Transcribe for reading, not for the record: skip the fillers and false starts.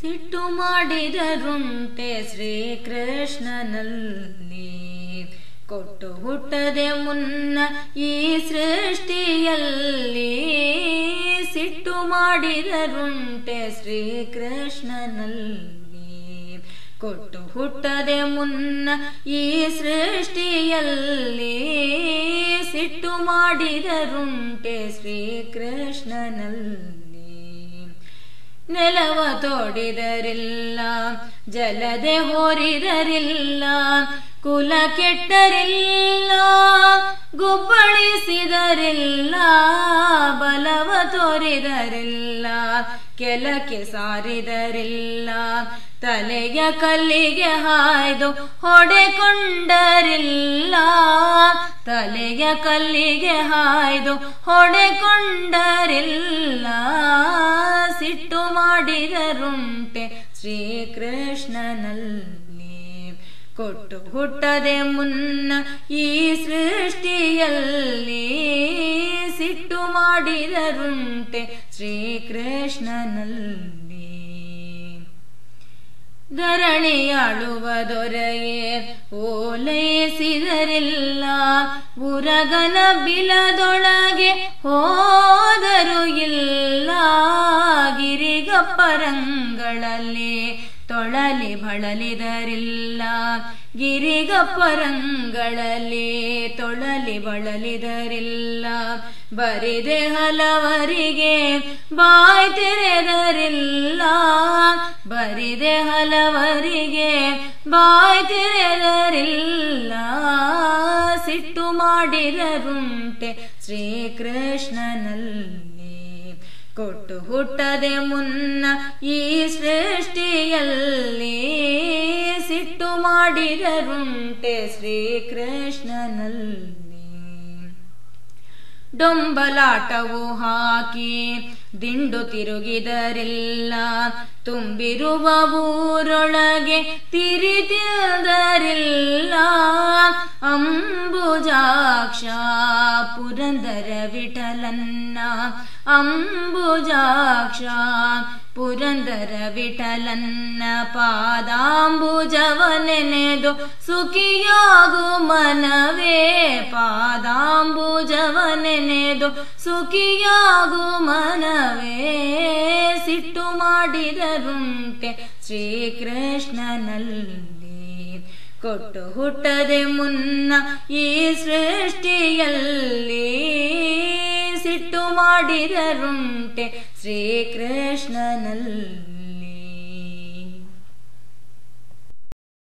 ಸಿಟ್ಟು ಮಾಡಿದರುಂಟೆ ಶ್ರೀಕೃಷ್ಣನಲ್ಲಿ ಕೊಟ್ಟು ಹುಟ್ಟದೆ ಮುನ್ನ ಈ ಸೃಷ್ಟಿಯಲ್ಲಿ ಸಿಟ್ಟು ಮಾಡಿದರುಂಟೆ ಶ್ರೀಕೃಷ್ಣನಲ್ಲಿ ಕೊಟ್ಟು ಹುಟ್ಟದೆ ಮುನ್ನ ಈ ಸೃಷ್ಟಿಯಲ್ಲಿ ಸಿಟ್ಟು ಮಾಡಿದರುಂಟೆ ಶ್ರೀಕೃಷ್ಣನಲ್ಲಿ ನೆಲವ ತೋಡಿದರಿಲ್ಲ ಜಲದೆ ಹೋರಿದರಿಲ್ಲ ಕುಲ ಕೆಟ್ಟರಿಲ್ಲ ಗುಬ್ಬಳಿಸಿದರಿಲ್ಲ ಬಲವ ತೋರಿದರಿಲ್ಲ ಕೆಲಕ್ಕೆ ಸಾರಿದರಿಲ್ಲ ತಲೆಯ ಕಲ್ಲಿಗೆ ಹಾಯ್ದು ಹೊಡೆಕೊಂಡರಿಲ್ಲ ತಲೆಯ ಕಲ್ಲಿಗೆ ಹಾಯ್ದು ಹೊಡೆಕೊಂಡರಿಲ್ಲ ಸಿಟ್ಟು ಮಾಡಿದರುಂಟೆ ಶ್ರೀಕೃಷ್ಣನಲ್ಲಿ ಕೊಟ್ಟು ಹುಟ್ಟದೆ ಮುನ್ನ ಈ ಸೃಷ್ಟಿಯಲ್ಲಿ ಸಿಟ್ಟು ಮಾಡಿದರುಂಟೆ ಶ್ರೀಕೃಷ್ಣನಲ್ಲಿ ಧರಣಿಯಾಳುವ ದೊರೆಯೇ ಓಲೈಸಿದರಿಲ್ಲ ಉರಗನ ಬಿಲದೊಳಗೆ ಹೋದರು ಇಲ್ಲ ಗಿರಿಗಪ್ಪರಂಗಳಲ್ಲಿ ತೊಳಲಿ ಬಳಲಿದರಿಲ್ಲ ಗಿರಿಗಪ್ಪರಂಗಳಲ್ಲಿ ತೊಳಲಿ ಬಳಲಿದರಿಲ್ಲ ಬರಿದೆ ಹಲವರಿಗೆ ಬಾಯ್ ತೆರೆದರಿಲ್ಲ ಬರಿದೆ ಹಲವರಿಗೆ ಬಾಯ್ ತೆರೆದರಿಲ್ಲ ಸಿಟ್ಟು ಮಾಡಿದರುಂಟೆ ಶ್ರೀಕೃಷ್ಣನಲ್ಲಿ ಕೊಟ್ಟು ಹುಟ್ಟದೆ ಮುನ್ನ ಈ ಸೃಷ್ಟಿಯಲ್ಲಿ ಸಿಟ್ಟು ಮಾಡಿದರುಂಟೆ ಶ್ರೀಕೃಷ್ಣನಲ್ಲಿ ಡೊಂಬಲಾಟವು ಹಾಕಿ ದಿಂಡು ತಿರುಗಿದರಿಲ್ಲ ತುಂಬಿರುವ ಊರೊಳಗೆ ತಿರಿದಿದರಿಲ್ಲ ಅಂಬುಜಾಕ್ಷ ಪುರಂದರ ವಿಠಲನ್ನ ಅಂಬುಜಾಕ್ಷ ಪುರಂದರ ವಿಠಲನ್ನ ಪಾದಾಂಬುಜವನೆನೆದು ಸುಖಿಯಾಗು ಮನವೇ ಪಾದಾಂಬುಜವನೆನೆದು ಸುಖಿಯಾಗು ಮನವೇ ಸಿಟ್ಟು ಮಾಡಿದರುಂಟೆ ಶ್ರೀಕೃಷ್ಣನಲ್ಲಿ ಕೊಟ್ಟು ಹುಟ್ಟದೆ ಮುನ್ನ ಈ ಸೃಷ್ಟಿಯಲ್ಲಿ ಸಿಟ್ಟು ಮಾಡಿದರುಂಟೆ ಶ್ರೀಕೃಷ್ಣನಲ್ಲಿ